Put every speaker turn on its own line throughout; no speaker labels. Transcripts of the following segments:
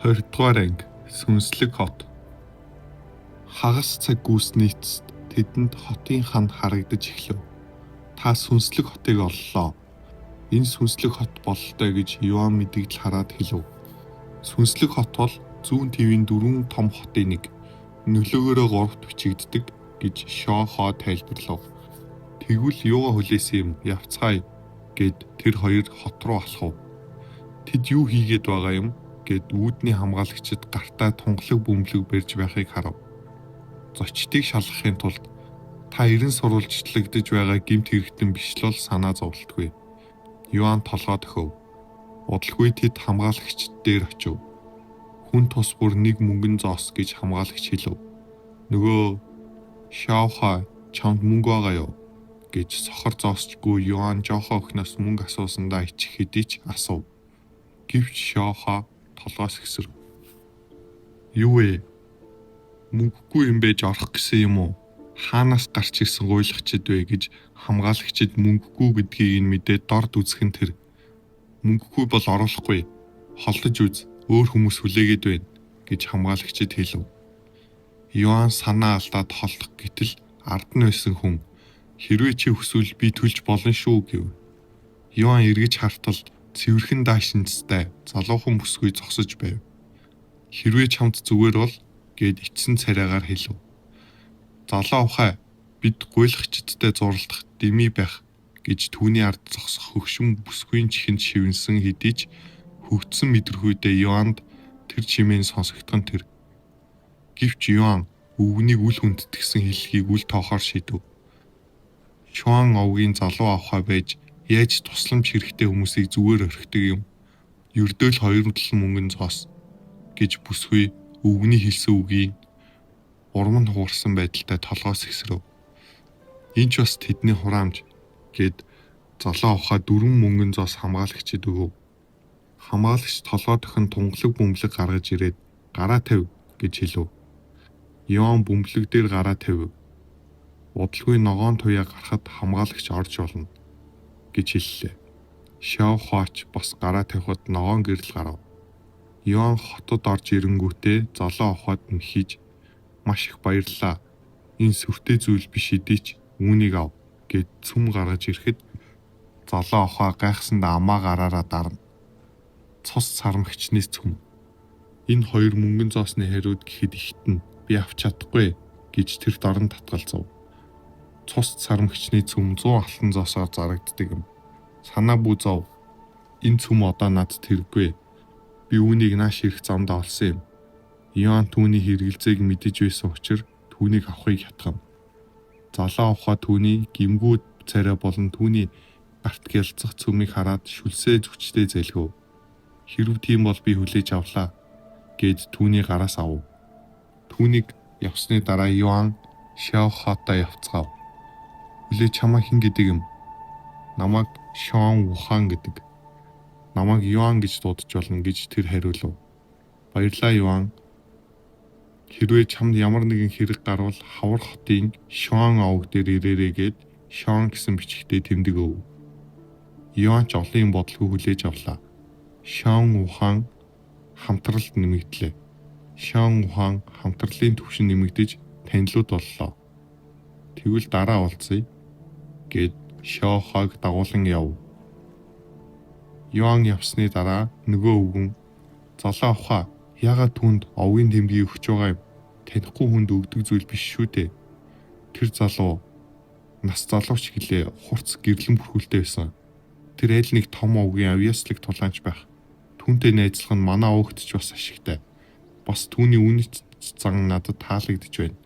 20 дугаар анги Сүнслэг хот. Хагас цаг гүйсний эцэст тэдэнд хотын хан харагдаж эхлэв. Та Сүнслэг хотыг оллоо. Энэ Сүнслэг хот бололтой гэж Иоанн мэдэгдэл хараад хэлв. Сүнслэг хот бол зүүн тивийн 4 том хотын нэг. Нөлөөгөөрөө 3-т бичигддэг гэж Шохоо тайлбарлав. Тэгвэл юугаа хүлээсэн юм явцгаая гэд тэр хоёр хот руу алхав. Тэд юу хийгээд байгаа юм гэд үүдний хамгаалагчид гартаа тунгалаг бөмбөлөг барьж байхыг харав. Зочдыг шалгахын тулд та эрен сурвалжлагдж байгаа гэмт хэрэгтэн биш л санаа зовлтгүй. Иоанн толгойд өгөв. Удалгүй тэд хамгаалагчид дээр очив. Хүн тус бүр нэг мөнгөн зоос гэж хамгаалагч хэлв. Нөгөө Шохоо чамд мөнгө байгаа юу гэж сохор зоосчгүй Иоанн Жохоо охиноос мөнгө асуусандаа ичих хэдий ч асуув. Гэвч Шохоо толгоос хэсэрв. Юу вэ? Мөнгөгүй юм байж орох гэсэн юм уу? Хаанаас гарч ирсэн гуйлагчид вэ гэж хамгаалагчид мөнгөгүй гэдгийг нь мэдээд дорд үзхэн тэр. Мөнгөгүй бол оруулахгүй. Холдож үз. Өөр хүмүүс хүлээгээд байна гэж хамгаалагчид хэлв. Иоанн санаа алдаад холдох гэтэл ард нь байсан хүн хэрвээ чи хүсвэл би төлж болно шүү гэв. Иоанн эргэж хартал цэвэрхэн даашинцтай залуухан бүсгүй зогсож байв. Хэрвээ чамд зүгээр бол гэд ичсэн царайгаар хэлв. Залуу ухаа бид гуйлагчдтай зурлах дэмий байх гэж түүний ард зогсох хөгшин бүсгүйн чихэнд шивнсэн хэдий ч хөгдсөн мэдрэхүйдээ Иоаннд тэр чимээн сонсогдхон тэр. Гэвч Иоанн өвгнийг үл хүндэтгсэн хэлхийг үл тоохоор шийдэв. Шуан овгийн залуу авахаа байж яаж тусламж хэрэгтэй хүмүүсийг зүгээр орхидог юм. Ердөөл 2 мөнгөн зоос гэж бүсгүй өвгний хэлсэн үгийг урам нь хугарсан байдалтай толгоос хэсрэв. Энд ч бас тэдний хураамж гэд залуу авахаа 4 мөнгөн зоос хамгаалагчид өгөв. Хамгаалагч толгой дохин тунгалаг бөмбөлөг гаргаж ирээд гараа тавь гэж хэлв. Иоанн бөмбөлөг дээр гараа тавив. Удалгүй ногоон туяа гарахад хамгаалагч орж болно гэж хэллээ. Шохооч бас гараа тавихад ногоон гэрэл гарав. Иоанн хотод орж ирэнгүүтээ залуу авахад мөхиж маш их баярлаа. Энэ сүртэй зүйл биш хэдий ч үүнийг ав гэд цүм гаргаж ирэхэд залуу авахаа гайхсанд амаа гараараа дарна. Цус сармагчны цүм. Энэ 2 мөнгөн зоосны хариуд гэхэд ихтэн би авч чадахгүй гэж тэр дорн татгалзав. Цус сармагчны цүм 100 алтан зоосоор зарагддаг юм. Санаа бүү зов. Энэ цүм одоо над тэргүй. Би үүнийг нааш ирэх замдаа олсон юм. Иоанн түүний хэрэгэлзээг мэдэж байсан учраас түүнийг авахыг хятгам. Залуу авахаа түүний гимгүүд царай болон түүний гарт гялцах цүмийг хараад шүлсээ зүчтэй зэлгэв. Хэрв тийм бол би хүлээж авлаа гэд түүний гараас авав. Түүнийг явсны дараа Иоанн Шохоотой явцгаав. Хүлээж чамаа хэн гэдэг юм? Намайг Шон Ухан гэдэг. Намайг Иоанн гэж дуудаж болно гэж тэр хариулв. Баярлалаа Иоанн. Хэрвээ чамд ямар нэгэн хэрэг гарвал хавар хотын Шон овг дээр ирээрэй гэд Шон гэсэн бичгтээ тэмдэг өв. Иоанн ч олон юм бодлого хүлээж авлаа. Шон Ухан хамтралд нэмэгдлээ. Шон Ухан хамтралын түвшин нэмэгдэж танилуд боллоо. Тэгвэл дараа уулзъя гэд Шохоог дагуулan яв. Иоанн явсны дараа нөгөө өвгөн залуу авахаа яагаад түнд овгийн тэмдгийг өгч байгаа юм? Танихгүй хүнд өгдөг зүйл биш шүү дээ. Тэр залуу нас залууч гэлээ хурц гэрлэн бүрхүүлтэй байсан. Тэр айл нэг том овгийн авьяаслаг тулаанч байх. Түүнтэй найзлах нь манай овогт ч бас ашигтай. Бас түүний үнэт зан надад таалагдж байна.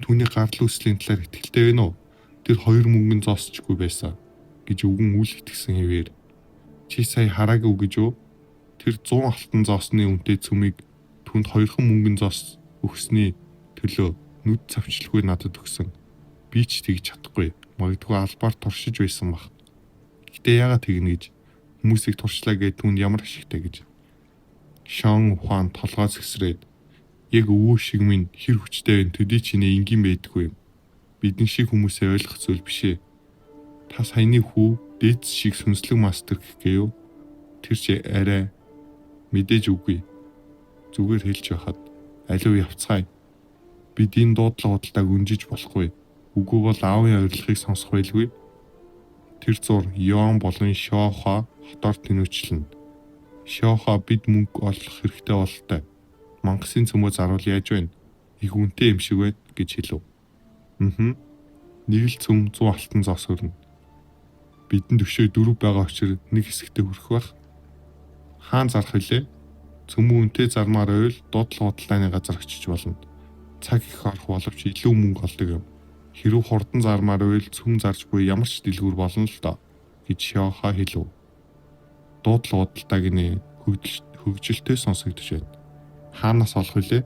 Түүний гардал үслийн талаар итгэлтэй байна уу? Тэр 2 мөнгөн зоосчгүй байсан гэж өвгөн үл итгэсэн хэвээр. Чи сая хараагүй гэж үү? Тэр 100 алтан зоосны үнэтэй цүмийг түнд 2 мөнгөн зоос өгсөний төлөө нүд цавчлгүй надад өгсөн. Би ч тэгж чадахгүй. Магадгүй албаар туршиж байсан бах. Гэтэ яагаад тэгнэ гэж хүмүүсийг туршлаа гэж түнд ямар ашигтай гэж. Шон Ухан толгоос хэсрээд яг өвөө шиг минь хэр хүчтэй вэ төдий чинээ энгийн байдаггүй юм. Бидэн шиг хүмүүсээ ойлгох зүйл бишээ. Та саяны хүү дээдс шиг сүнслэг мастер гэх гээв. Тэр чи арай мэдээж үгүй. зүгээр хэлж байхад аливаа явцгаая. Бид энэ дуудлага худалдааг өнжиж болохгүй. Үгүй бол аавын орилгыг сонсох байлгүй. Тэр зур Йоан болон Шоха хотоор тэнүүчлэнэ. Шоха бид мөнгө олох хэрэгтэй болтой. Мангасын цөмөө заруул яаж байна? Их үнэтэй юм шиг байд гэж хэлв. Нэг л цөм 100 алтан зоос өрнө. Бидэнд өшөө 4 байгаа учраас нэг хэсэгтээ хүрэх байх. Хаан зарах вүлээ? Цөмөө үнэтэй зармаар байвал дуудлага худалдааны газар очиж болно. Цаг их орох боловч илүү мөнгө олдог юм. Хэрвээ хурдан зармаар байвал цөм зарж буй ямар ч дэлгүүр болно л доо гэж Шоха хэлв. Дуудлага худалдаагийн хөгжилтэй сонсогдож байна. Хаанаас олох вүлээ?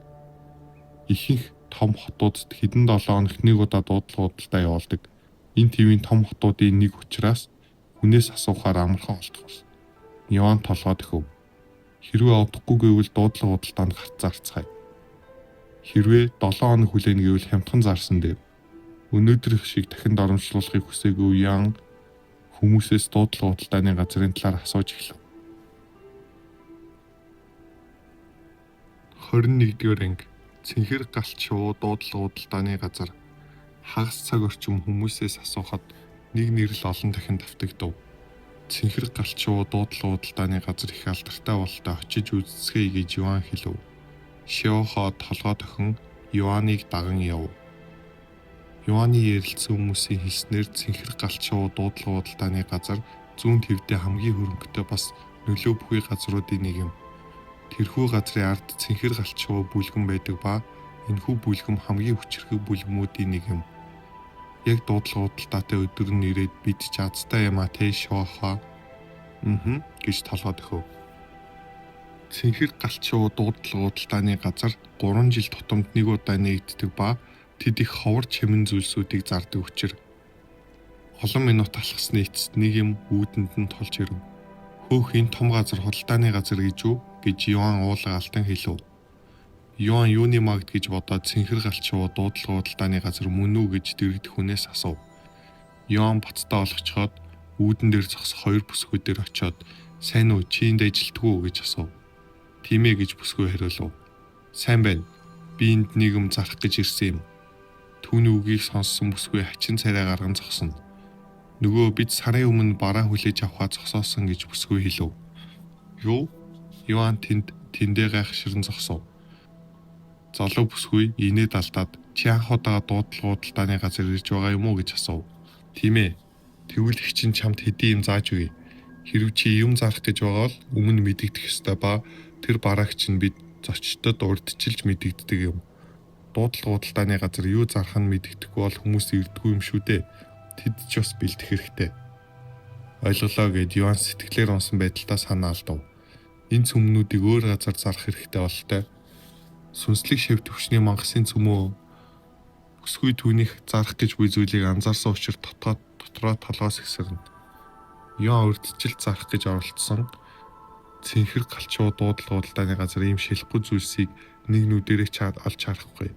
Ихэнх том хотуудад хэдэн 7 хоногт нэг удаа дуудлага худалдаа явуулдаг. Энэ твийн том хотуудын нэг учраас хүнээс асуухаар амархан олдох бол. Йоан толгойд өгөв. Хэрвээ удахгүй гэвэл дуудлага худалдаанд гарт зарцгаая. Хэрвээ 7 хоног хүлээнэ гэвэл хямдхан зарсан дэв. Өнөөдрөх шиг дахин доромжлуулахыг хүсээгүй Йоан хүмүүсээс дуудлага худалдааны газрын талаар асууж эхлэв. 21-р анги. Цэнхэр галт шувуу дуудлага худалдааны газар. Хагас цаг орчим хүмүүсээс асуухад нэг нэрл олон дахин давтагдав. Цэнхэр галт шувуу дуудлага худалдааны газар их алдартай бололтой очиж үзцгээе гэж Йоан хэлв. Шоха толгой тохин Йоаныг даган яв. Йоаны ярилцсан хүмүүсийн хэлснээр цэнхэр галт шувуу дуудлага худалдааны газар зүүн төвдөө хамгийн хөрөнгөтэй бас нөлөө бүхий газруудын нэг юм. Тэрхүү газрын ард цэнхэр галт шувуу бүлгэн байдаг ба энэхүү бүлгэм хамгийн хүчирхэг бүлгэмүүдийн нэг юм. Яг дуудлага худалдаатай өдөр нь ирээд бид ч азтай юм а тэ Шоха. Гэж толгойд өгөв. Цэнхэр галт шувуу дуудлага худалдааны газар 3 жил тутамд нэг удаа нэгддэг ба тэд их ховор чимэн зүйлсүүдийг зардаг учраас олон минут алхасны эцэст нэг юм үүдэнд нь тулж ирэв. Хөөх энэ том газар худалдааны газар гэж юу? Гэж Йоан уулгаалтан хэлв. Йоан юуны магд гэж бодоод цэнхэр галт шувуу дуудлага худалдааны газар мөн үү гэж дэрэгдэх хүнээс асуув. Йоан бацтаа олгочхоод үүдэн дээр зогсох 2 бүсгүй дээр очиод сайн уу чи энд ажилтгүй үү гэж асуув. Тийм ээ гэж бүсгүй хариулв. Сайн байна. Би энд нэг юм зарах гэж ирсэн юм. Түүний үгийг сонссон бүсгүй хачин царай гарган зогсоно. Нөгөө бид сарын өмнө бараа хүлээж авахаа зогсоосон гэж бүсгүй хэлв. Юу? Йоан тэндээ гайхширн зогсов. Залуу бүсгүй инээд алдаад чи анх удаа дуудлага худалдааны газар ирж байгаа юм уу гэж асуув. Тийм ээ. Тэгвэл их чинь чамд хэдийн юм зааж өгье. Хэрв чи юм зарах гэж байгаа бол өмнө мэдэгдэх ёстой ба тэр бараагч нь бид зочдод урдчилж мэдэгддэг юм. Дуудлага худалдааны газар юу зарах нь мэдэгдэхгүй бол хүмүүс ирдэггүй юм шүү дээ. Тэд ч бас бэлдэх хэрэгтэй. Ойлголоо гэд Йоан сэтгэлээр унсан байдалтаа санаа алдав. Энэ цөмнүүдийг өөр газар зарах хэрэгтэй болтой. Сүнслэг шив төвчний мангасын цөмөө бүсгүй түүнийх зарах гэж буй зүйлийг анзаарсан учраас дотроо толгоос ихсэрнэ. Йоан урдчилж зарах гэж оролдсон цэнхэр галт шувуу дуудлага худалдааны газар ийм шилэхгүй зүйлсийг нэг нүдэрээ олж харахгүй.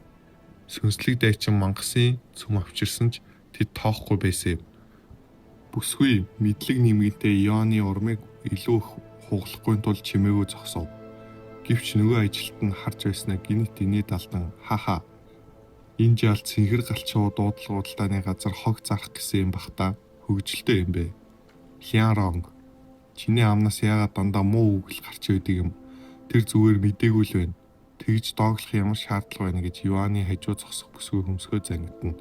Сүнслэг дайчин мангасын цөм авчирсан ч тэд тоохгүй байсан юм. Бүсгүй мэдлэг нэмэгтэй Йоаны урмыг илүү их хугалахгүй тул чимээгөө зогсов. Гэвч нөгөө ажилт нь харж байснаа гинт инээд алдан хаха. Энэ жаал цэнхэр галт шувуу дуудлага худалдааны газар хог зарах гэсэн юм бах та хөгжилтэй юм бэ. Хяронг. Чиний амнаас яагаад дандаа муу үг л гарч байдаг юм. Тэр зүгээр мдээгүй л байна. Тэгж дооглох ямар шаардлага байна гэж Йоаны хажуу зогсох бүсгүй хөмсгөө зангидна.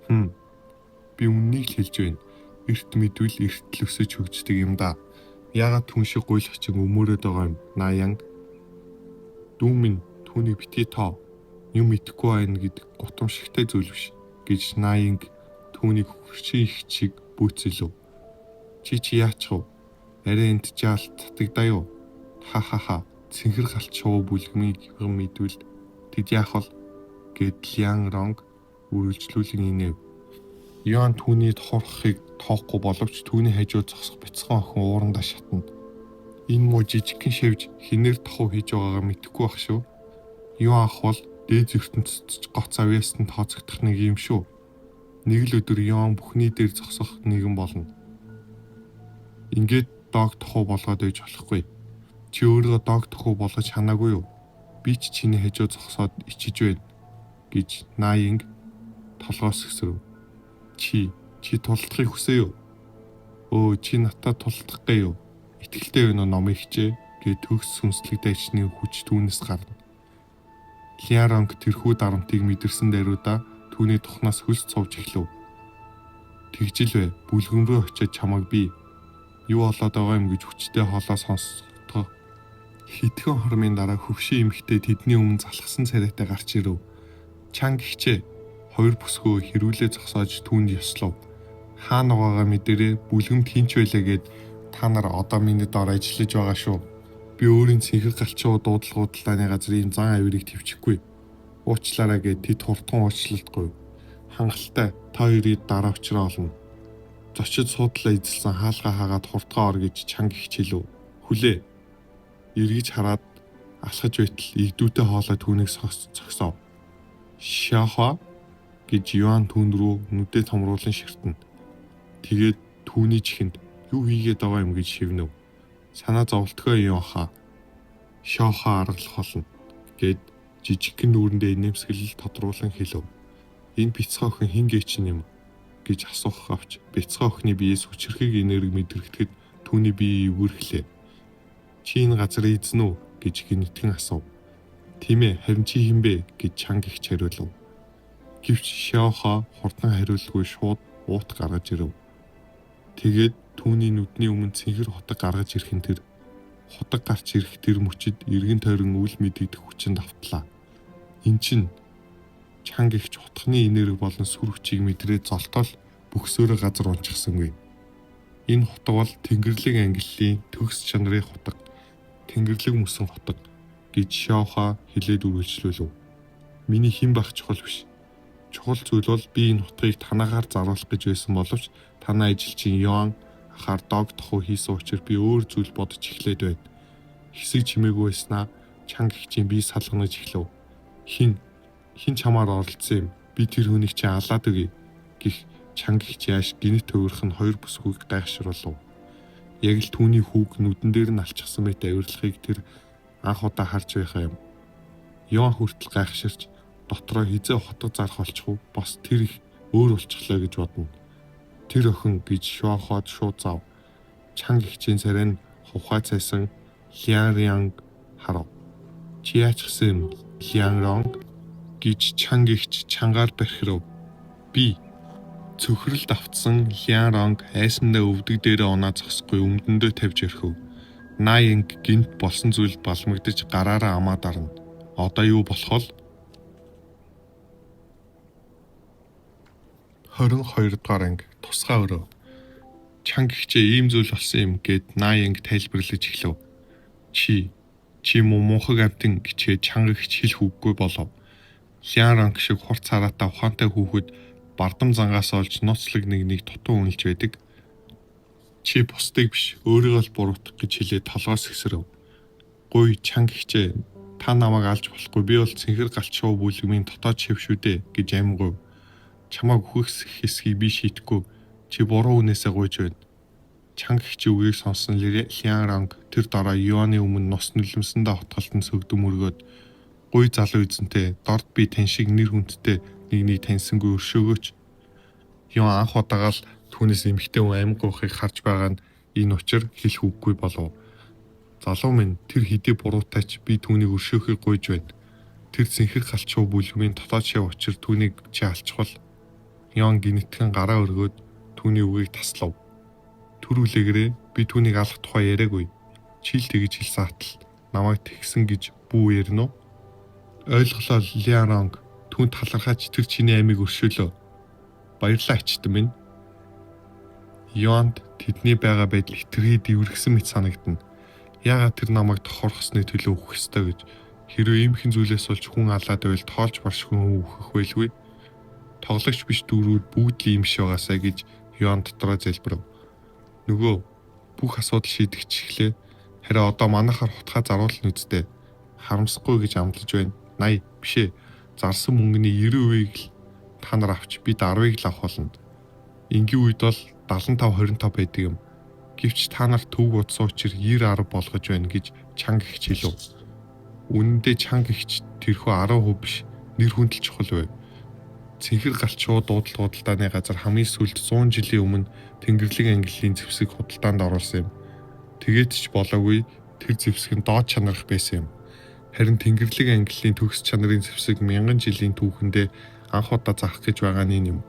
Би үннийг л хэлж байна. Эрт мэдвэл эрт л өсөж хөгждөг юм да. Яагаад түн шиг гуйлах чинь өмөрөөд байгаа юм. Наян. Дүүмэн түүний битгий тоо. Юм итгэхгүй байна гэдэг гутамшигтай зүйл биш гэж Наянг түүнийг хөршийн их чиг бүүцэлв. Чи яач вэ? Арай энд жаалт татагдаа юу? Ха. Цэнхэр галт шувуу бүлгмийг мэдвэл тэд яах вэ? Гэд Лян Ронг үргэлжлүүлэн инэв. Йоан түүний тохорохыг тоохгүй боловч түүний хажуу зогсох бяцхан охин уурандаа шатна. Энэ муу жижигхэн шивж хинээр тохов хийж байгаагаа мэдэхгүй байх шүү. Йоан ах бол дээд ертөнцид гоц авьяасанд тооцогдох нэг юм шүү. Нэг л өдөр Йоан бүхний дээр зогсох нэгэн болно. Ингээд дог тохов болгоод байж болохгүй. Чи өөрийгөө дог тохов болгож ханаагүй юу? Би ч чиний хажуу зогсоод ичиж байна гэж Наинг толгоос өсрөв. Чи тулдахыг хүсэе юу? Өө чи надад тулдах гээ юу? Итгэлтэй байна уу номыг хичээ гэд төгс сүнслэг дайчны хүч түүнээс гарна. Лиаранг тэрхүү дарамтыг мэдэрсэн даруйда түүний тухнаас хөлс цовж эхлэв. Тэгжил бай. Бүлгэн рүү очиж чамайг би юу болоод байгаа юм гэж хүчтэй хоолоо сонсгох. Хитгэн хормын дараа хөвшин эмхтэй тэдний өмнө залхсан царайтай гарч ирэв. Чанг хичээ. Хоёр бүсгөө хэрүүлээ зогсоож түүнд ёслов. Хаана байгаагаа мэдэрээ бүлгэмд хинч байлаа гэд та нар одоо миний доор ажиллаж байгаа шүү. Би өөрийн цэнхэр галчуу дуудлагуудлааны газрын зан авирыг твчихгүй. Уучлаарай гэд тэд хурдхан уучлалтгүй. Хангалттай та хоёрыг дараа очроо олно. Зочид суудлаа эзэлсэн хаалгаа хаагаад хурдгаа ор гэж чанг хичээлв. Хүлээ. Эргэж хараад алхаж байтал игдүүтэй хоолой түүнийг зогсов. Шаха гэж Юан түүн рүү нүдээ томруулан ширтэнэ. Тэгээд түүний чихэнд юу хийгээд байгаа юм гэж шивнэв. Санаа зовлтгой юм хаа. Шаха аргалах болно гэд жижигхэн нүүрэндээ нэмсгэлэл тодруулан хэлв. Энэ бяцхан охин хин гээч юм гэж асуух авч бяцхан охины биеэс хүчрхэг энерги мэдрэгэхэд түүний бие эвгүрхлээ. Чи энэ газар эзэн үү гэж гинтгэн асуув. Тийм ээ, харин чи хэн бэ гэж чанг их хариулв. Гэвч Шаха хурдан хариулгүй шууд уут гаргаж ирэв. Тэгээд түүний нүдний өмнө цэнхэр хотог гаргаж ирэхин тэр хотог гарч ирэх тэр мөчид эргэн тойрон үл мэдэгдэх хүчинд автлаа. Эн чин чанг ихч утганы энерги болон сүр хүчийг мэдрээд золтол бөхсөөрөө газар унчихсангүй. Энэ хотог бол Тэнгэрлэг ангиллын төгс чанарын хотог, Тэнгэрлэг мөсөн хотог гэж Шаха хэлээд үргэлжлүүлв. Миний хэн байх чухал биш. Чухал зүйл бол би энэ хотгийг танаагаар заруулах гэж байсан боловч танаа ажилчин Юан ахаар дог тохуу хийсэн учраас би өөр зүйл бодож эхлээд байна. Хэсэг чимээгүй байснаа чанг ихчийн бие салганаж эхлэв. Хин чамаар оролцсон юм. Би тэр хүнийг чи алаад өгье гэх чанг ихч яаш гинэт төвөрх нь хоёр бүсгүйг гайхшруулв. Яг л түүний хүүг нүдэн дээр нь алчихсан мэт авирлахыг тэр анх удаа харж байхаа юм. Юан хүртэл гайхширч дотроо хизээ хотод зарах олчих уу? Бас тэр их өөр болчихлоо гэж бодно. Тэр охин гэж Шоход шууд зав. Чанг ихчийн царай нь хувхай цайсан Лианранг харав. Чи яач гисэн юм? Лианранг гэж чанг ихч чангаар бархирав. Би цөхрөлд автсан Лианранг айсандаа өвдөг дээрээ унаа зогсохгүй өмдөндөө тавьж өрхөв. Наинг гинт болсон зүйл балмагдаж гараараа амаа дарна. Одоо юу болох вэ? 22 дугаар анги тусгай өрөө. Чанг ихчээ ийм зүйл болсон юм гэд Наинг тайлбарлаж эхлэв. Чи муухаг амтэн гिचээ чанг ихч хэлэх үггүй болов. Лианранг шиг хурц хараатай ухаантай хүүхэд бардам зангаас олж ноцлог нэг тутун үнэлж байдаг. Чи бусдыг биш өөрийгөө л буруутгах гэж хэлээд толгоос хэсрэв. Гуй чанг ихчээ та намайг алж болохгүй. Би бол цэнхэр галчуу бүлгмийн дотоод шив шүү дээ гэж амгив. Чамайг үхэх хэсгийг би шийтгэхгүй. Чи буруу үнээсээ гуйж байна. Чанг ихчийн үгийг сонссон Лианранг тэр дараа Юаны өмнө нус нулимсандаа хотголтон сөгдөм өргөөд гуй залуу эзэнтэй дорд би тань шиг нэр хүндтэй нэг таньсангүй өршөөгөөч. Юан анх удаага л түүнээс эмхтэй хүн амьгуухыг харж байгаа нь энэ учир хэлэх үггүй болов. Залуу минь тэр хэдий буруутайч би түүнийг өршөөхийг гуйж байна. Тэр цэнхэр галчуу бүлгмийн дотоод шив учир түүнийг чи алчвал Юан гинэтгэн гараа өргөөд түүний үгийг таслав. Төрүүлэгрээ би түүнийг алах тухай яриаггүй. Чил тэгж хэлсэн атал намайг тэгсэн гэж бүү ярина уу? Ойлголоо Лианранг түүнд талархаач тэр чиний амийг өршөөлөө. Баярлалаа ачтан минь. Юанд тэдний байгаа байдал хэтэрхий дэврэгсэн мэт санагдана. Яагаад тэр намайг тохиорхосны төлөө үхэх ёстой гэж хэрвээ иймхэн зүйлээс болж хүн алаад байвал тоолж барш хүн үхэх байлгүй. Тоглогч биш дүүрүүд бүгд л ийм ш байгаасаа гэж Юан дотроо залбирав. Нөгөө бүх асуудал шийдэгч эхлээ. Харин одоо манайхаар хутгаа заруулна үсттэй. Харамсахгүй гэж амлаж байна. 80 бишээ. Зарсан мөнгөний 90%-ийг л та нар авч бид 10%-ийг л авах болно. Энгийн үед бол 75-25 байдаг юм. Гэвч та нарт төв удсан учир 90-10 болгож байна гэж чанг ихч хэлв. Үнэндээ чанга ихч тэрхүү 10% биш нэр хүндэл чухал байв. Цэнхэр галчуу дуудалдааны газар хамгийн сүүлд 100 жилийн өмнө Тэнгэрлэг ангиллын зэвсэг худалдаанд оруулсан юм. Тэгээд ч болоогүй тэр зэвсэг нь доод чанарх байсан юм. Харин Тэнгэрлэг ангиллын төгс чанарын зэвсэг 1000 жилийн түүхэндээ анх удаа зарах гэж байгаа нь юм.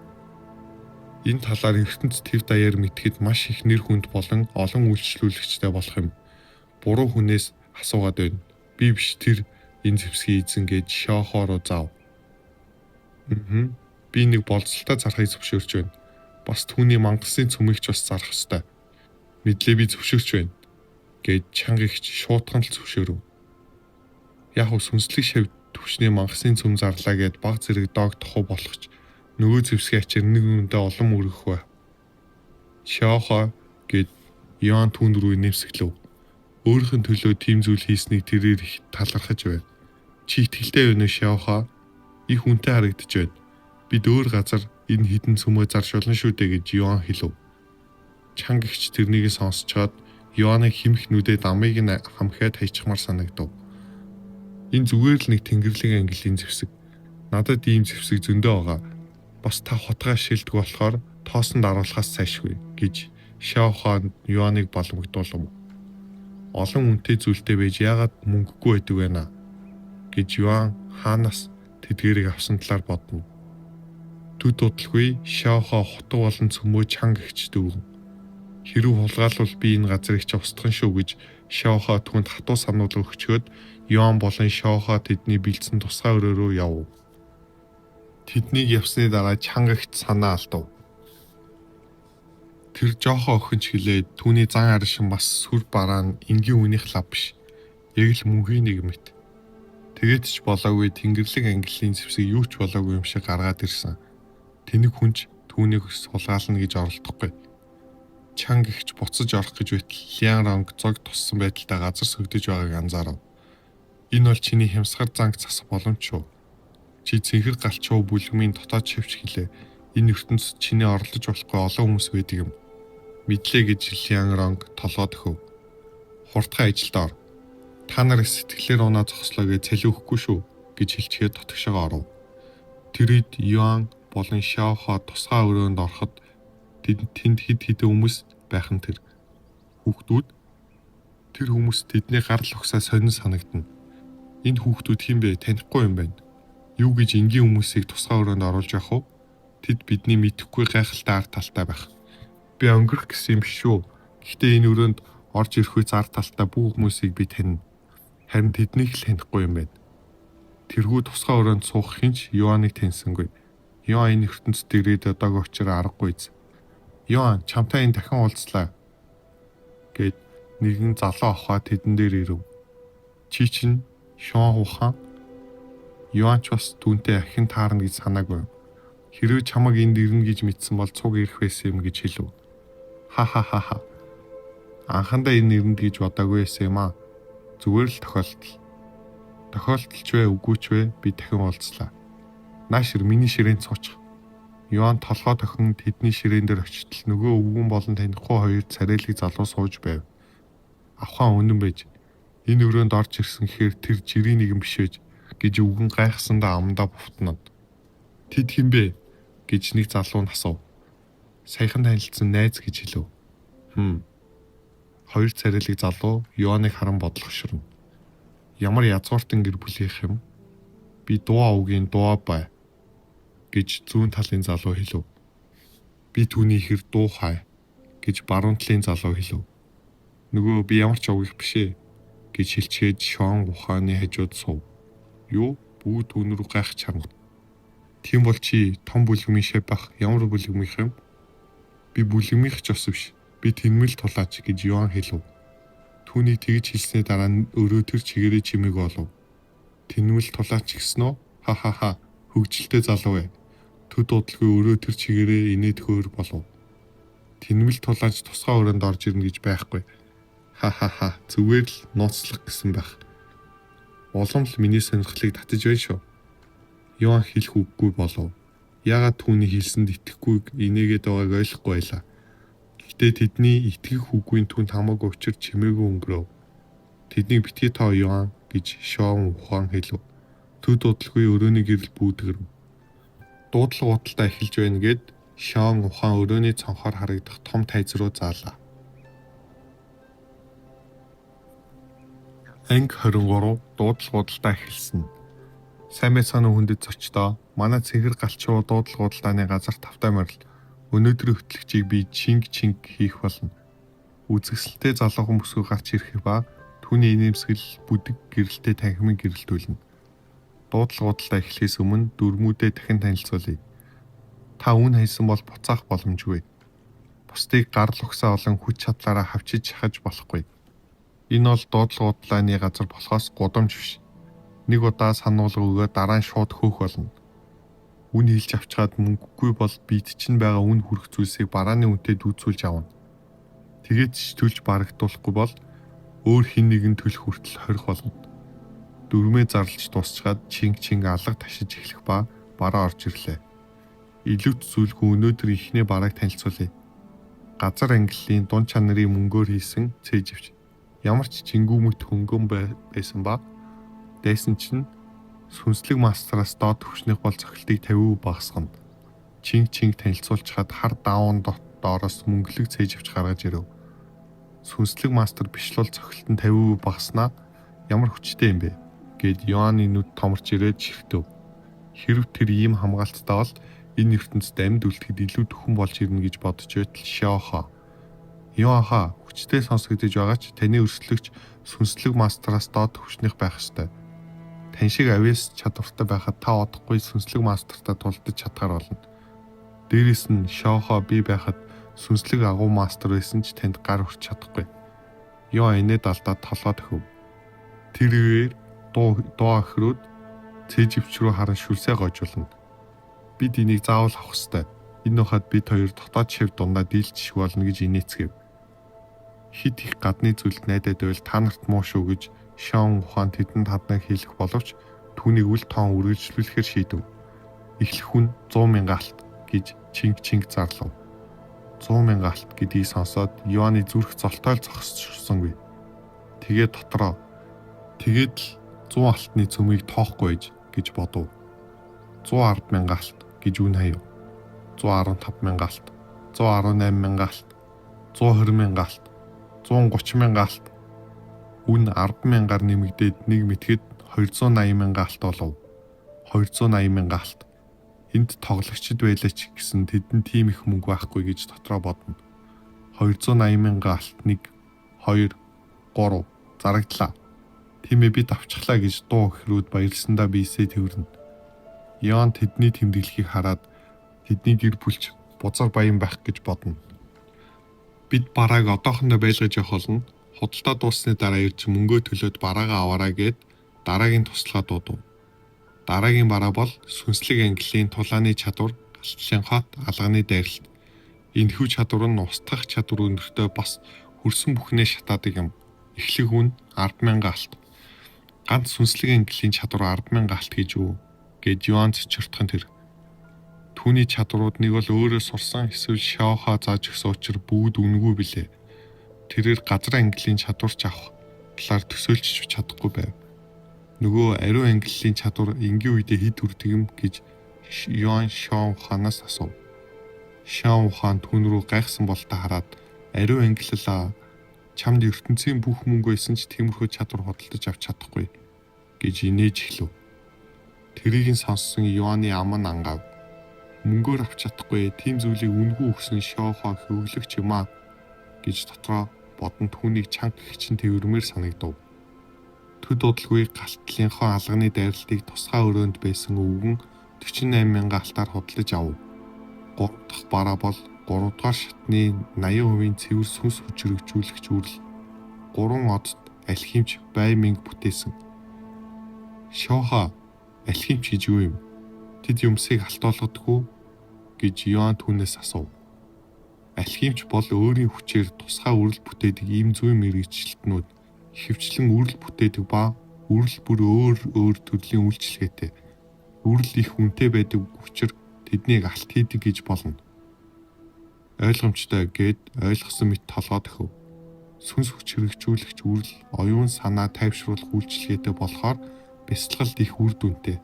Энэ талаар ертөнц төв даяар мэдхэд маш их нэр хүнд болон олон үйлчлүүлэгчтэй болох юм. Буруу хүнээс асуугаад байна. Би биш тэр энэ зэвсгийн эзэн гэж Шиохоо руу заав. Би нэг болцолтой зарахыг зөвшөөрч байна. Бас түүний мангасны цөмийг ч бас зарах ёстой. Мэдлээ би зөвшөөрч байна гэж чанга ихч шуутган л зөвшөөрөв. Яг уу сүнслэг шавь төвчний мангасны цөм зарлаа гэд баг зэрэг дог тохоо болохч нөгөө зэвсгийн ачаар нэг үндэ олон өргөх бай. Шиохоо гэд Йоан түүн рүү нэмсэглэв. Өөрийнх нь төлөө тийм зүйл хийснийг тэрээр их талархаж байв. Чи итгэлтэй байна уу Шиохоо? Их үнэтэй харагдаж байна. Бид өөр газар энэ хідэн цөмөө заршуулна шүү дээ гэж Йоан хэлв. Чанга ихч тэрнийг сонсчоод Йоаныг химх нүдээ дамыг нь хамхиад хайчихмаар санагдав. Энэ зүгээр л нэг Тэнгэрлэг ангиллын зэвсэг. Надад ийм зэвсэг зөндөө байгаа. Бас та хотгоо шилдэг болохоор тоосон даруулахаас сайшгүй гэж Шиохоо Йоаныг боломжтуулав. Олон үнэтэй зүйлтэй байж яагаад мөнгөгүй байдаг вэ наа гэж Йоан хаанаас тэдгэрийг авсан талаар бодно. Төд удалгүй Шиохоо хотго болон цөмөө чанга ихч дүүрэн. Хэрв хулгайлвал би энэ газрыг ч устгах шүү гэж Шиохоо түүнд хатуу сануулга өгчөөд Йоан болон Шиохоо тэдний бэлдсэн тусгай өрөө рүү явв. Тэднийг явсны дараа чанга ихч санаа алдав. Тэр жоохоо охинч хэлээд түүний зан аршин бас сүр бараа нь энгийн үнийх лав биш. Яг л мөнхийн нэг мэт. Тэгээд ч болоогүй Тэнгэрлэг ангиллын зэвсэг юу ч болоогүй юм шиг гаргаад ирсэн. Тэнэг хүнч түүнийг сулгаална гэж оролдохгүй. Чанга ихч буцаж орох гэж байтал Лян Ронг зог туссан байдалтай газар сөгдөж байгааг анзаарав. Энэ бол чиний хямсгар занг засах боломж шүү. Чи цэнхэр галчуу бүлгмийн дотоод шивч хэлээ. Энэ ертөнцид чиний оролдож болохгүй олон хүмүүс байдаг юм. Мэдлээ гэж Лян Ронг толгой төхөв. Хурдхан ажилд ор. Та нар сэтгэлээр унаа зогслоо гэж цалин өгөхгүй шүү гэж хэлчихээд дотгошоо оров. Тэр үед Йоан болон Шиохоо тусгай өрөөнд ороход тэнд хэд хэдэн хүмүүс байх нь тэр. Хүүхдүүд тэр хүмүүс тэдний гарал угсаа сонин санагдана. Энэ хүүхдүүд хэн бэ? Танихгүй юм байна. Юу гэж энгийн хүмүүсийг тусгай өрөөнд оруулж явах вэ? Тэд бидний мэдэхгүй гайхалтай ард талтай байх. Би өнгөрөх гэсэн юм шүү. Гэхдээ энэ өрөөнд орж ирэх үе ард талтай бүх хүмүүсийг би танина. Харин тэднийг л танихгүй юм байна. Тэрхүү тусгай өрөөнд суух хинч Йоаныг таньсангүй. Йоан энэ ертөнцид ирээд одоогийн учраас аргагүй. Йоан чамтай энэ дахин уулзлаа гэд нэгэн залуу ахаа тэдэн дээр ирэв. Чи чинь Шон ухаан. Йоан ч бас түүнтэй ахин таарна гэж санаагүй. Хэрвээ чамаг энд ирнэ гэж мэдсэн бол цуг ирэх байсан юм гэж хэлв. Ха. Анхандаа энэ ирнэ гэж бодоогүй байсан юм аа. Зүгээр л тохиолдол. Тохиолдолч вэ үгүй ч вэ би дахин уулзлаа. Наашир миний ширээнд суучих. Йоан толгой тохин тэдний ширээн дээр очтол нөгөө өвгөн болон танихгүй хоёр царайлаг залуу сууж байв. Авхаан үнэн байж энэ өрөөнд орж ирсэн гэхээр тэр жирийн нэгэн биш байж гэж өвгөн гайхсандаа амдаа бувтнаад. Тэд хэн бэ гэж нэг залуу нь асуув. Саяхан танилцсан найз гэж хэлв. Хоёр царайлаг залуу Йоаныг харан бодлогошорно. Ямар язгууртан гэр бүлийнх юм? Би дуу авгийн дуу бай гэж зүүн талын залуу хэлв. Би түүний ихэр дуу хай гэж баруун талын залуу хэлв. Нөгөө би ямар ч авгих бишээ гэж хэлчихэд Шон ухааны хажууд сув. Юу? Бүгд түүн рүү гайх чарна. Тийм бол чи том бүлгмийн шав бах ямар бүлгмийнх юм? Би бүлгмийнх ч ус биш. Би тэнмэл тулаач гэж Йоан хэлв. Түүнийг тэгж хэлсний дараа өрөө төр чигээрээ чимээг олов. Тэнмэл тулаач гэсэн үү? Ха. Хөгжилтэй залуу вэ. Төд удалгүй өрөө төр чигээрээ инээдхөөр болов. Тэнмэл тулаач тусгай өрөөнд орж ирнэ гэж байхгүй. Ха. Зүгээр л нууцлах гэсэн байх. Улам л миний сонирхлыг татаж байна шүү. Йоан хэлэх үггүй болов. Яагаад түүний хэлсэнд итгэхгүй инээгээд байгааг ойлгохгүй байлаа. Гэхдээ тэдний итгэх үггүй түнд хамаагүй учир чимээгүй өнгөрөв. Тэднийг битгий тоо Йоан гэж Шон ухаан хэлв. Төд удалгүй өрөөний гэрэл бүүдгэрв. Дуудлага худалдаа эхэлж байна гэд Шон ухаан өрөөний цонхоор харагдах том тайз руу заалаа. Анги 23 дуудлага худалдаа эхэлсэн. Сайн мэцхан хүндэт зочдоо манай цэгэр галчуу дуудлага худалдааны газар тавтай морил өнөөдрийн хөтлөгчийг би чинг хийх болно. Үзэсгэлэнтэй залуухан бүсгүй гарч ирэх ба түүний инээмсэгэл бүдэг гэрэлтэй танхимын гэрэлтүүлнэ. Дуудлага худалдаа эхлэхээс өмнө дөрмүүдээ дахин танилцуулъя. Та үн хайсан бол буцаах боломжгүй. Бусдыг гарал угсаа болон хүч чадлаараа хавчиж шахаж болохгүй. Энэ бол дуудлага худалдааны газар болохоос гудамж биш. Нэг удаа сануулга өгөө дараа нь шууд хөөх болно. Үн хэлж авчгаад мөнгөгүй бол бид чинь байгаа үн хүрэх зүйлсийг барааны үнэтэй дүүцүүлж авна. Тэгээд ч төлж барагдуулахгүй бол өөр хин нэгэн төлөх хүртэл хорих болно. Дөрмөө зарлж дуусчаад чинг алга ташиж эхлэх ба бараа орж ирлээ. Илүү зүйлгүй өнөөдөр ихний барааг танилцуулъя. Газар ангиллын дунд чанарын мөнгөөр хийсэн цээжвч. Ямар ч чингүү мэт хөнгөн байсан ба дайсан чинь сүнслэг мастраас доод төвчнийх бол цохилтыг 50% багасгана. Чинг танилцуулж хаад хар даавн доороос мөнгөлөг цээжвч гаргаж ирэв. Сүнслэг мастер биш л цохилт нь 50% багаснаа ямар хүчтэй юм бэ гэд Йоанны нүд томорч ирээд ширхтэв. Хэрв тэр ийм хамгаалттай бол энэ ертөнцид амьд үлдэхэд илүү төхөн болж ирнэ гэж бодож байтал Шоха. Йоаха хүчтэй сонсогдож байгаа ч таны өрсөлдөгч сүнслэг мастераас доод төвчнийх байх ёстой. Тань шиг авьяас чадвартай байхад та одохгүй сүнслэг мастертай тулдаж чадхаар болно. Дээрээс нь Шоха би байхад сүнслэг агуу мастер байсан ч танд гар хүрч чадахгүй. Йоо инээд алдаад толгой төхөв. Тэрээр дуу охирууд цээжвч рүү харан шүлсээ гойжуулна. Бид энийг заавал авах ёстой. Энэ ухаад бид хоёр дотоод шив дундаа дийлчих болно гэж инээцгээв. Хит их гадны зүйлд найдаад байвал та нарт муу шүү гэж Шон ухаан тэдэнд хаднаа хэлэх боловч түүнийг үл тоон үргэлжлүүлэхээр шийдэв. Эхлэх хүн 100,000 алт гэж чинг зарлав. 100,000 алт гэдгийг сонсоод Йоанны зүрх золтойл зогсчихсонгүй. Тэгээд дотроо л 100 алтны цөмийг тоохгүй гэж бодов. 110,000 алт гэж үн хаяв. 115,000 алт, 118,000 алт, 120,000 алт, 130,000 алт. Үн 10,000-аар нэмэгдээд нэг мэтгэд 280,000 алт болов. 280,000 алт. Энд тоглогчд байлаа ч гэсэн тэдэнд тийм их мөнгө байхгүй гэж дотроо бодно. 280,000 алт 1 2 3 зарагдлаа. Тиймээ бид авчихлаа гэж дуу охирууд баярлсандаа биесээ тэрвэрнэ. Йоан тэдний тэмдэглэхийг хараад тэдний гэр бүлч бузар баян байх гэж бодно. Бид барааг одоохондоо байлгаж явах болно. Худалдаа дууссаны дараа ирж мөнгөө төлөөд бараагаа аваарай гэд дараагийн туслахаа дуудав. Дараагийн бараа бол сүнслэг английн тулааны чадвар, галтлын хот, алганы дайралт. Энэхүү чадвар нь устгах чадвар өнөртөө бас хөрсөн бүхнээ шатаадаг юм. Эхлэх үн 10,000 алт. Ганц сүнслэг английн чадвар 10,000 алт гэж юу гэд Йоан цочирдохын тэр. Түүний чадварууд нэг бол өөрөө сурсан эсвэл Шоха зааж өгсөн учраас бүгд үнэгүй билээ. Тэрээр газар английн чадварч авах талаар төсөөлж чадахгүй байв. Нөгөө ариун английн чадвар энгийн үедээ хэд хүрдэг юм гэж Йоан Шон ухаанаас асуув. Шон ухаан түүн рүү гайхсан болтой хараад ариун ангиллаа чамд ертөнцийн бүх мөнгө байсан ч тиймэрхүү чадвар худалдаж авч чадахгүй гэж инээж эхлэв. Тэрийг нь сонссон Йоанны ам нь ангав. Мөнгөөр авч чадахгүй тийм зүйлийг үнгүй өгсөн Шоха хөглөгч юм аа гэж дотроо бодон түүнийг чанга гихчин тэрвэрмээр санагдав. Төд удалгүй галтлынхоо алганы дайралтыг тусгай өрөөнд байсан өвгөн 48,000 алтаар худалдаж авав. 3 дахь бараа бол 3 дугаар шатны 80% цэвэр сүнс хүчрэгжүүлэгч үрэл 3 одод алхимч байминг бүтээсэн. Шоха алхимч гэж юу юм? Тэд юмсыг халтуулдаггүй гэж Йоан түүнээс асуув. Алхимч бол өөрийн хүчээр тусгай үрэл бүтээдэг ийм зүйн мэргэжилтнүүд хөвчлэн үрэл бүтээдэг ба үрэл бүр өөр төрлийн үйлчлэгээтэй. Үрэл их үнэтэй байдаг учраас тэднийг алт хийдэг гэж болно. Ойлгомжтой гэд ойлгосон мэт толгой төхөв. сүнс хүч хэрэгжүүлэгч үрэл оюун санаа тайвшруулах үйлчилгээтэй болохоор бясалгалд их үр дүнтэй.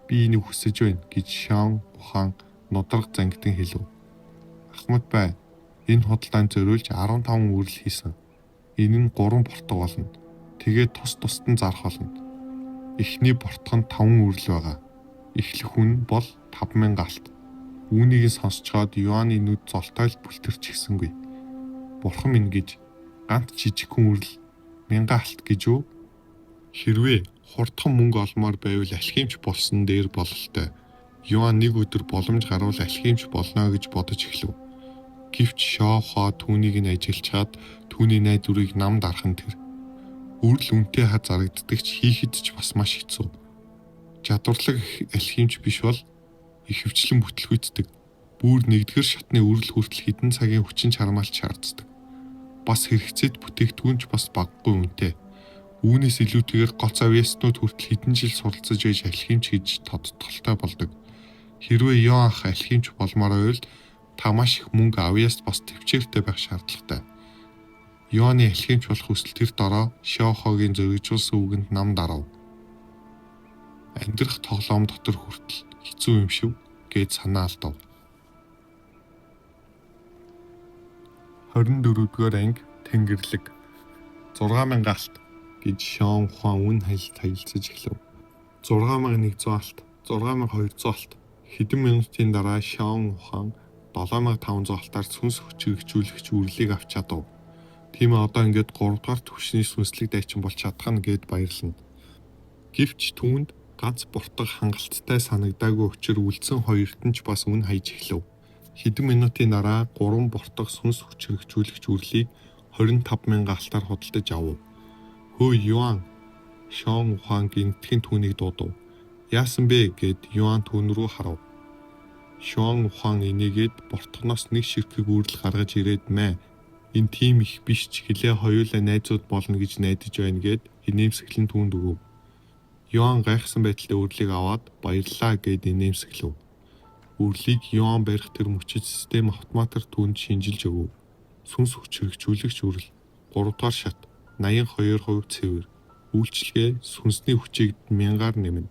Би энийг хүсэж байна гэж Шон ухаан нудраг зангидан хэлв. Ахмад бай. Энэ худалдаанд зориулж 15 үрэл хийсэн. Энэ нь 3 бортог болно. Тэгээд тусад нь зарах болно. Эхний бортог нь 5 үрэл байгаа. Эхлэх үн бол 5000 галт. Үүнийг сонсцоод Йоанны нүд золтойлт бүлтэрч гисэнгүй. Бурхан минь гэж ганц жижигхэн үрэл 1000 алт гэж үү? Хэрвээ хурдхан мөнгө олмоор байвал алхимч болсон дээр бололтой. Йоан нэг өдөр боломж гарвал алхимч болно гэж бодож эхлэв. Гэвч Шохо түүнийг нь ажиглчаад түүний найз үрийг нам дархан тэр. Үрэл үнтэй хад зарагддагч хийхэд ч бас маш хэцүү. Чадварлаг алхимч биш бол их хвчлэн бүтлгүйцдэг. Бүр нэгдүгээр шатны үрэл хүртэл хэдэн цагийн хүчин чармаалт шаарддаг. Бас хэрэгцээт бүтээгдэхүүн ч бас баггүй үнэтэй. Үүнээс илүүтэйгээр гоц авьяаснууд хүртэл хэдэн жил суралцаж байж алхимч гэж тодтолтой болдог. Хэрвээ Йоан ах алхимч болмоор байвал та маш их мөнгө авьяаст бас төвчээртэй байх шаардлагатай. Йоанны алхимч болох хүсэл тэр дороо Шохогийн зоригжуулсан үгэнд нам дарав. Амьдрах тоглоом дотор хүртэл хэцүү юм шиг гэж санаа алдав. 24-р анги Тэнгэрлэг 6000 алт гэж Шон ухаан үн хаялцаж эхлэв. 6100 алт, 6200 алт. Хэдэн минутын дараа Шон ухаан 7500 алтаар сүнс хүч хэрэгжүүлэгч үрлийг авч чадав. Тийм ээ, одоо ингээд 3 дугаар түвшний сүнслэг дайчин болж чадах нь гэд баярлана. Гэвч түүнд ганц бортог хангалттай санагдаагүй учраа үлдсэн хоёрт нь ч бас үн хайж эхлэв. Хэдэн минутын дараа 3 бортог сүнс хүч хэрэгжүүлэгч үрлийг 25000 алтаар худалдаж авав. Хөөе Йоан, Шон ухаан гинтхэн түүнийг дуудав. Яасан бэ гэд Йоан түүн рүү харав. Шон ухаан энийгээд бортогноос нэг ширхэг үрэл гаргаж ирээд мэ. Энэ тийм их биш ч хэлээ хоёулаа найзууд болно гэж найдаж байна гэд инээмсэглэн түүнд өгөв. Йоан гайхсан байдлаа үрлийг аваад баярлалаа гэд инээмсэглэв. Үрлийг Йоан барих тэр мөчид систем автоматар түүнд шинжилж өгөв. Сүнс хүч хэрэгжүүлэгч үрэл 3 дугаар шат 82% цэвэр. Үйлчлэгээ сүнсний хүчийг 1000-аар нэмнэ.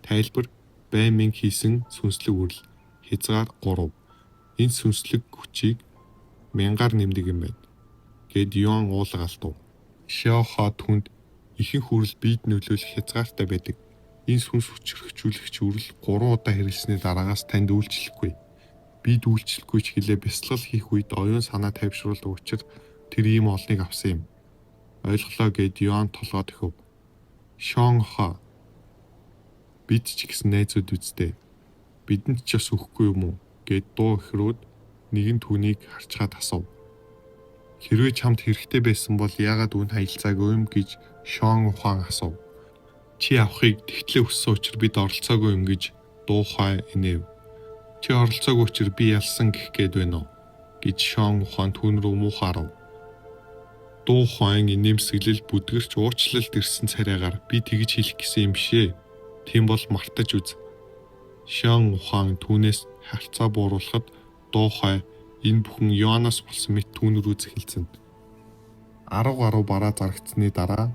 Тайлбар баймин хийсэн сүнслэг үрэл хязгаар 3. Энэ сүнслэг хүчийг 1000-аар нэмдэг юм байна. Гэд Йоан уулга алдав. Шохо түнд ихэнх үрэл биед нөлөөлөх хязгаартай байдаг. Энэ сүнс хүч хэрэгжүүлэгч үрэл 3 удаа хэрэглэсний дараагаас танд үйлчлэхгүй. Бид үйлчлэхгүй ч хэлээ бясалгал хийх үед оюун санаа тайвшруулдаг учраас тэр ийм олныг авсан юм. Ойлголоо гэд Йоан толгойд өгөв. Шонхо бид ч гэсэн найзууд үстэй. Бидэнд ч бас өгөхгүй юм уу гэд дуу ихрүүд нэгэн түүнийг харчгаад асуув. Хэрвээ чамд хэрэгтэй байсан бол яагаад үн хаялцаагүй юм гэж Шон ухаан асуув. Чи авахыг тэгтлээ хүссэн учраас бид оролцоогүй юм гэж дуухай инэв. Чи оролцоогүй учраас би ялсан гэх гээд байна уу гэж Шон ухаан түүн рүү муухаарав. Дуухайн инээмсэглэл бүдгэрч уучлалд ирсэн царайгаар би тэгж хэлэх гэсэн юм бишээ. Тийм бол мартаж үз. Шон ухаан түүнээс харьцаа бууруулахад дуухай энэ бүхэн Йоанаас болсон мэт түүн рүү зэхэлцэн. 10 гаруй бараа зарагдсны дараа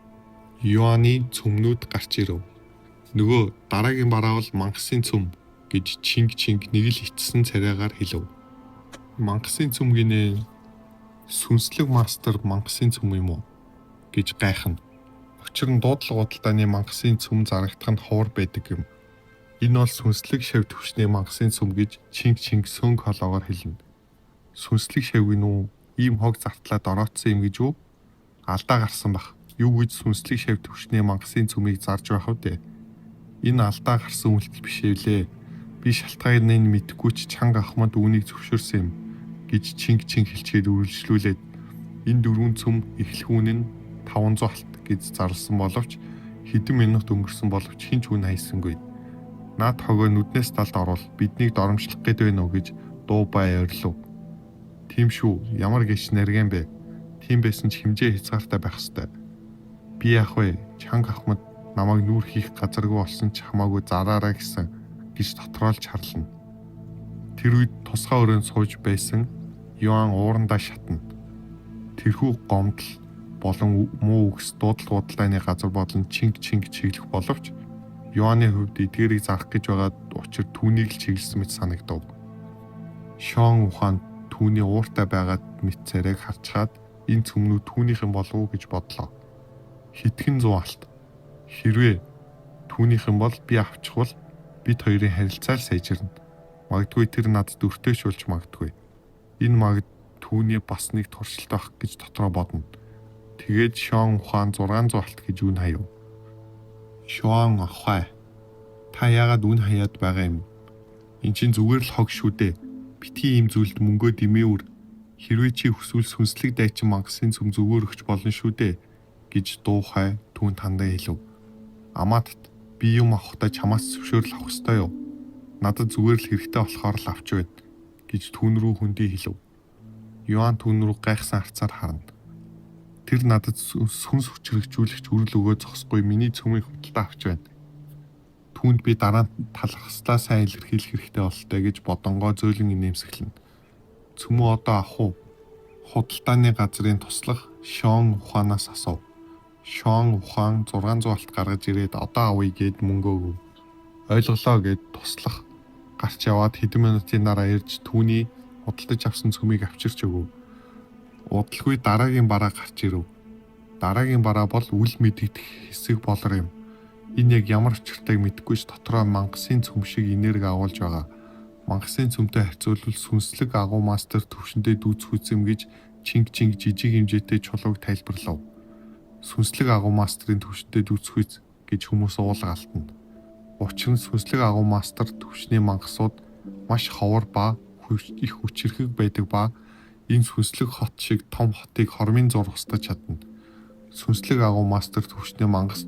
Йоанны цөмнүүд гарч ирэв. Нөгөө дараагийн бараа бол мангасын цөм гэж чинг нэг л ичсэн царайгаар хэлв. Мангасын цөм гинэ сүнслэг мастер мангасын цөм юм уу гэж гайхна. Учир нь дуудлага худалдааны мангасын цөм зарагдах нь ховор байдаг юм. Энэ бол сүнслэг шав төвчний мангасын цөм гэж чинг сөнг холоогоор хэлнэ. Сүнслэг шавгийн үү ийм хог зартлаад ороодсон юм гэж үү? Алдаа гарсан бах. Юу гэж сүнслэг шав төвчний мангасын цөмийг зарж байх вэ? Энэ алдаа гарсан үйлдэл биш ээ. Би шалтгааныг мэдэхгүй ч чанга ахмад үүнийг зөвшөөрсөн юм гэж чинг хэлчихэд үргэлжлүүлээд энэ 4 цөм эхлэх үн нь 500 алт гэж зарласан боловч хэдэн минут өнгөрсөн боловч хинч үн хайсангүй. Наад хогоо нүднээс талд орвол биднийг доромжлох гээд байна уу гэж дуу бай ойрлов. Тийм шүү, ямар гэж нэргэн бэ? Тийм байсан ч хэмжээ хязгаартай байх ёстой. Би яах вэ? Чанга ахмад намайг нүүр хийх газаргүй болсон ч хамаагүй зараарай гэсэн гэж дотроолж харлана. Тэр үед тусгай өрөөнд сууж байсан Йоан уурандаа шатна. Тэрхүү гомдол болон муу үгс дуудлага худалдааны газар болон чинг чиглэх боловч Йоанны хувьд эдгээрийг зарах гэж байгаа учир түүнийг л чиглэсэн мэт санагдав. Шон ухаан түүний ууртай байгаад мэт царайг харчаад энэ цөмнүүд түүнийхэн болов уу гэж бодлоо. Хитгэн зуалт. Хэрвээ түүнийхэн бол би авчихвал бид хоёрын харилцаа л сайжирна. Магадгүй тэр надад өртөөч болж магадгүй. Энэ түүний бас нэг туршилт байх гэж дотроо бодно. Тэгээд Шон ухаан 600 алт гэж үн хаяв. Шон ахай. Та яагаад үн хаяад байгаа юм? Энд чинь зүгээр л хог шүү дээ. Битгий ийм зүйлд мөнгөө дэмээвэр. Хэрвээ чи хүсвэл сүнслэг дайчин мангасын цөм зүгээр өгч болно шүү дээ гэж дуухай түүнд хандаа хэлв. Амаат би юм авахдаа чамаас зөвшөөрөл авах ёстой юу? Надад зүгээр л хэрэгтэй болохоор л авч байна гэж түүн рүү хөндий хэлв. Йоан түүн рүү гайхсан харцаар харна. Тэр надад сүнс хүчрэгжүүлэгч үрэл өгөө зогсохгүй миний цөмийг худалдаа авч байна. Түүнд би дараа нь талархслаа сайн илэрхийлэх хэрэгтэй бололтой гэж бодонгоо зөөлөн инээмсэглэнэ. Цөмөө одоо авах уу? Худалдааны газрын туслах Шон ухаанаас асуув. Шон ухаан 600 алт гаргаж ирээд одоо авъя гэд мөнгө өгөв. Ойлголоо гэд туслах гарч яваад хэдэн минутын дараа ирж түүний худалдаж авсан цөмийг авчирч өгөв. Удалгүй дараагийн бараа гарч ирэв. Дараагийн бараа бол үл мэдэгдэх хэсэг болор юм. Энэ яг ямар учиртайг мэдэхгүй ч дотроо мангасын цөм шиг энерги агуулж байгаа. Мангасын цөмтэй харьцуулбал сүнслэг агуу мастер төвшөндөө дүүцэх үзэм гэж чинг жижиг хэмжээтэй чулууг тайлбарлав. Сүнслэг агуу мастрын төвшөндөө дүүцэх үз гэж хүмүүс уулга алтна. Учир нь сүнслэг агуу мастер төвшний мангасууд маш ховор ба их хүчирхэг байдаг ба энэ сүнслэг хот шиг том хотыг хормын зургастаж чадна. Сүнслэг агуу мастер төвшний мангаст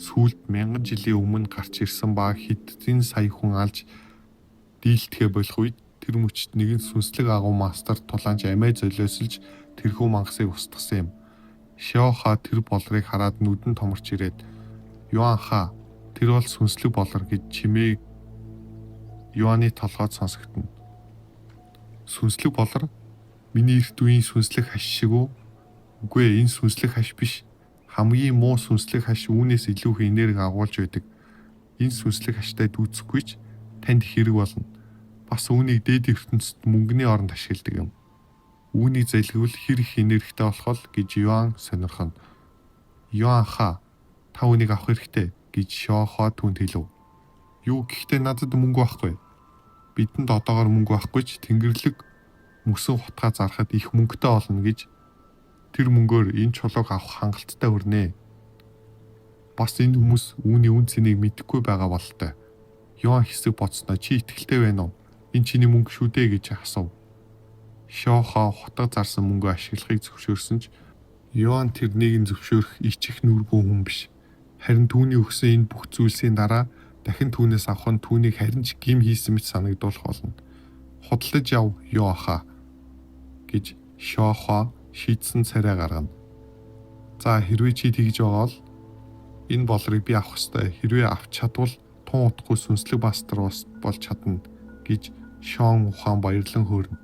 сүүлд 1000 жилийн өмнө гарч ирсэн ба хэдэн сая хүн алж дийлдэхэ болох үед тэр мөчт нэгэн сүнслэг агуу мастер тулаанч амиа золиослж тэрхүү мангасыг устгасан юм. Шиоха тэр болрыг хараад нүдэн томорч ирээд Йоанха тэр бол сүнслэг болор гэж чимээ Йоанны толгойд сонсогдно. Сүнслэг болор миний эрт үеийн сүнслэг хаш шиг үү? Үгүй ээ, энэ сүнслэг хаш биш. Хамгийн муу сүнслэг хаш үүнээс илүү их энерги агуулж байдаг. Энэ сүнслэг хаштай дүүцэхгүй ч танд хэрэг болно. Бас үүнийг дээд ертөнцид мөнгөний оронд ашигладаг юм. Үүнийг залгивал хэр их энергитэй болох вэ гэж Йоан сонирхоно. Йоанха та үүнийг авах хэрэгтэй гэж Шиохо түүнд хэлв. Юу гэхдээ надад мөнгө байхгүй. Бидэнд одоогоор мөнгө байхгүй ч Тэнгэрлэг мөсөн хутгаа зарахад их мөнгөтэй болно гэж тэр мөнгөөр энэ чулууг авах хангалттай хүрнэ. Бас энэ хүмүүс үүний үн цэнийг мэдэхгүй байгаа бололтой. Йоан хэсэг бодсноо чи итгэлтэй байна уу? Энэ чиний мөнгө шүү дээ гэж асуув. Шиохо хутга зарсан мөнгөө ашиглахыг зөвшөөрсөн ч Йоан тэрнийг зөвшөөрөх ичих нүргүй хүн биш. Харин түүний өгсөн энэ бүх зүйлсийн дараа дахин түүнээс авах нь түүнийг харин ч гим хийсэн мэт санагдуулах болно. Худалдаж яв Йоаха гэж Шиохо шийдсэн царай гаргана. За хэрвээ чи тэгж байгаа бол энэ болрыг би авах ёстой. Хэрвээ авч чадвал тун утгагүй сүнслэг мастер болж чадна гэж Шон ухаан баярлан хөөрнө.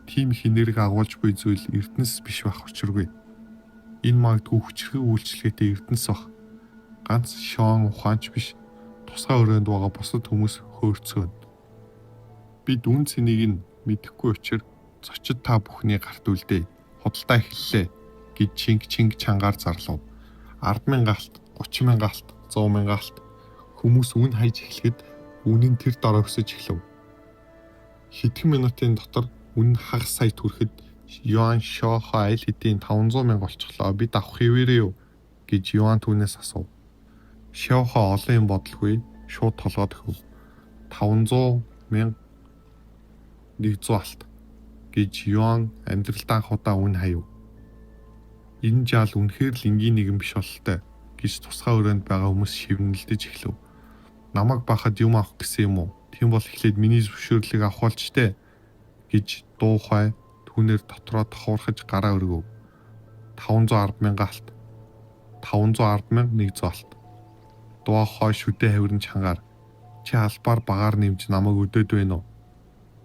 Тим их энерги агуулж буй зүйл эрдэнэс биш байх учиргүй. Энэ магадгүй хүчрхэг үйлчлэгээтэй эрдэнэс баг. Ганц Шон ухаанч биш, тусгай өрөөнд байгаа бусад хүмүүс хөөрцгөн. Бид үн цэнийг нь мэдэхгүй учраас зочид та бүхний гарт үлдээ. Худалдаа эхэллээ гэж чинг чангаар зарлав. 10,000 алт, 30,000 алт, 100,000 алт хүмүүс үн хайж эхлэхэд үн нь тэр дор өсөж эхлэв. Хэдхэн минутын дотор үн хагас сая хүрэхэд Йоан Шиохо аль хэдийн 500,000 болчихлоо. Бид авах хэвээрээ юу гэж Йоан түүнээс асуув. Шиохо олон юм бодлогүй шууд толгойд өгөв. 500,000 100 алт гэж Йоан амьдралдаа анхудаа үн хаяв. Энэ жаал үнэхээр л энгийн нэгэн биш бололтой гэж тусгай өрөөнд байгаа хүмүүс шивнэлдэж эхлэв. Намайг бахад юм авах гэсэн юм уу? Тийм бол эхлээд миний зөвшөөрлийг авах болч тээ гэж дуухай түүнээр дотроо тохуурхаж гараа өргөв. 510,000 алт. 510,100 алт. Дуухай шүдэ хавирн чангаар чи албаар багаар нэмж намайг өдөөд байна уу?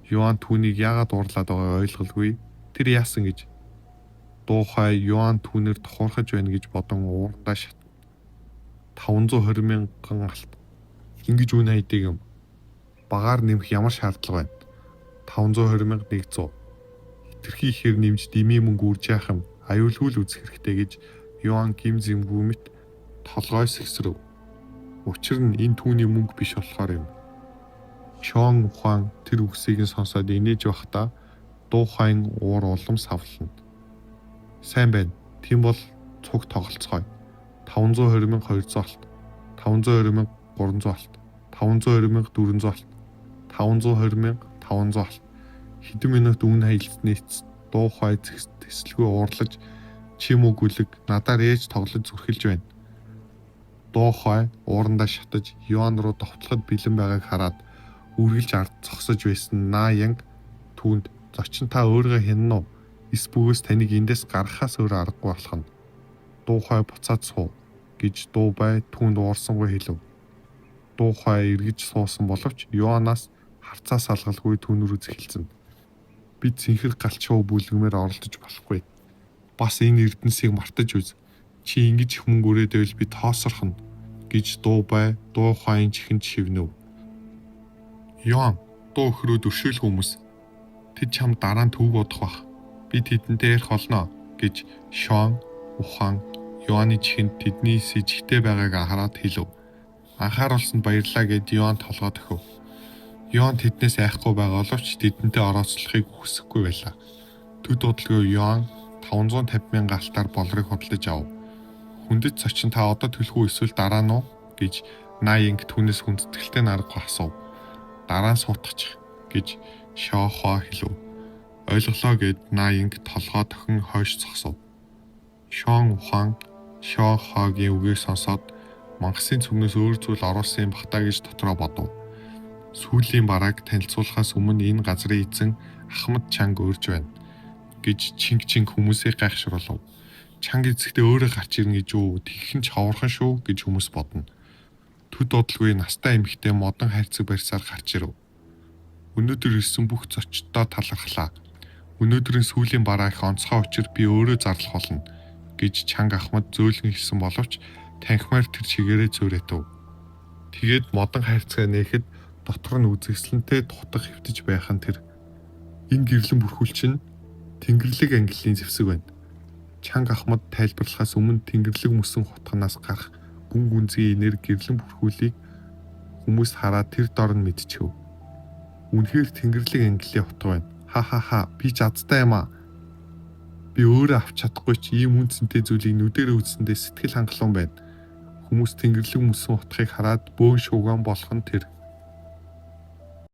Йоан түүнийг яагаад уурлаад байгааг ойлголгүй. Тэр яасан гэж Дуухай Йоан түүнээр тохуурхаж байна гэж бодон уурдаа шат. 520 мянган алт. Ингэж үн хайдаг юм. Багаар нэмэх ямар шаардлага байна? 520,100. Хитрхи ихэр нэмж дэмий мөнгө үрж яах юм? Аюулгүй л үзэх хэрэгтэй гэж Йоан гим зэмгүүмэт толгой сэгсрэв. Учир нь энэ түүний мөнгө биш болохоор юм. Шон ухаан тэр үгсийг нь сонсоод инээж байхдаа Дуухайн уур улам савлана. Сайн байна. Тийм бол цуг тоглолцгоё. 520,200 алт, 520,300 алт, 520,400 алт, 520,500 алт. Хэдэн минут үн хаялсны эцэст Дуухай тэслгүй уурлаж чим үгүлэг надаар ээж тоглож зүрхэлж байна. Дуухай уурандаа шатаж Йоан руу довтлоход бэлэн байгааг хараад үргэлж ард зогсож байсан На Янг түүнд "Зочин та өөрийгөө хянана уу? Эс бүгээс таныг эндээс гаргахаас өөр аргагүй болох нь. Дуухай буцаад суу" гэж Дуубай түүнд уурсангүй хэлв. Дуухай эргэж суусан боловч Йоанаас харцаа салгалгүй түүнөр үзэхэлцэн. "Бид цэнхэр галчуу бүлгэмээр оролдож болохгүй. Бас энэ эрдэнсийг мартаж үз. Чи ингэж их мөнгө өрөөд байвал бид хоосорхно" гэж Дуубай Дуухайн чихэнд шивнэв. "Йоан, дуу өхрөө дөршөөл хүмүүс. Тэд чам дараа нь түүг бодох бах. Би тэдэнтэй ярих олноо" гэж Шон ухаан Йоаны чихэнд тэдний сэжигтэй байгааг хараад хэлв. "Анхааруулсанд баярлалаа" гэд Йоан толгой дөхөв. Йоан тэднээс айхгүй байгаа боловч тэдэнтэй орооцлохыг хүсэхгүй байлаа. Төд удалгүй Йоан 550,000 алтаар болрыг худалдаж ав. "Хүндэт зочин та одоо төлөх үү эсвэл дараа нь уу?" гэж На Янг түүнээс хүндэтгэлтэй аргагүй асуув. "Дараа нь суутгачих" гэж Шохоо хэлв. "Ойлголоо" гэд На Янг толгой дохин хойш зогсов. Шон ухаан Шохоогийн үгийг сонсоод мангасын цөмнөөс өөр зүйл оруулсан юм бахтаа гэж дотроо бодов. Сүүлийн барааг танилцуулахаас өмнө энэ газрын эзэн Ахмад Чанг урьж байна гэж чинг хүмүүсийг гайхшруулв. Чанг эзэгтээ өөрөө гарч ирнэ гэж үү? Тэгхэн ч ховорхон шүү гэж хүмүүс бодно. Төд удалгүй настай эмэгтэй модон хайрцаг барьсаар гарч ирв. "Өнөөдөр ирсэн бүх зочдтой талархлаа. Өнөөдрийн сүүлийн бараа их онцгой учир би өөрөө зарлах болно" гэж Чанг Ахмад зөөлөн хэлсэн боловч танхимаар тэр чигээрээ зөөрэтв. Тэгээд модон хайрцгаа нээхэд дотор нь үзэсгэлэнтэй дутах хэвтэж байх нь тэр. Энэ гэрлэн бүрхүүлч нь Тэнгэрлэг ангиллын зэвсэг байна. Чанг Ахмад тайлбарлахаас өмнө Тэнгэрлэг мөсөн хутганаас гарах гүн гүнзгий энерги гэрлэн бүрхүүлийг хүмүүс хараад тэр дор нь мэдчихв. "Үнэхээр Тэнгэрлэг ангиллын хутга байна. Ха би ч азтай юм аа. Би өөрөө авч чадахгүй ч ийм үнцэнтэй зүйлийг нүдэрээ үзсэндээ сэтгэл хангалуун байна." Хүмүүс Тэнгэрлэг мөсөн утгыг хараад бөөн шууган болох нь тэр.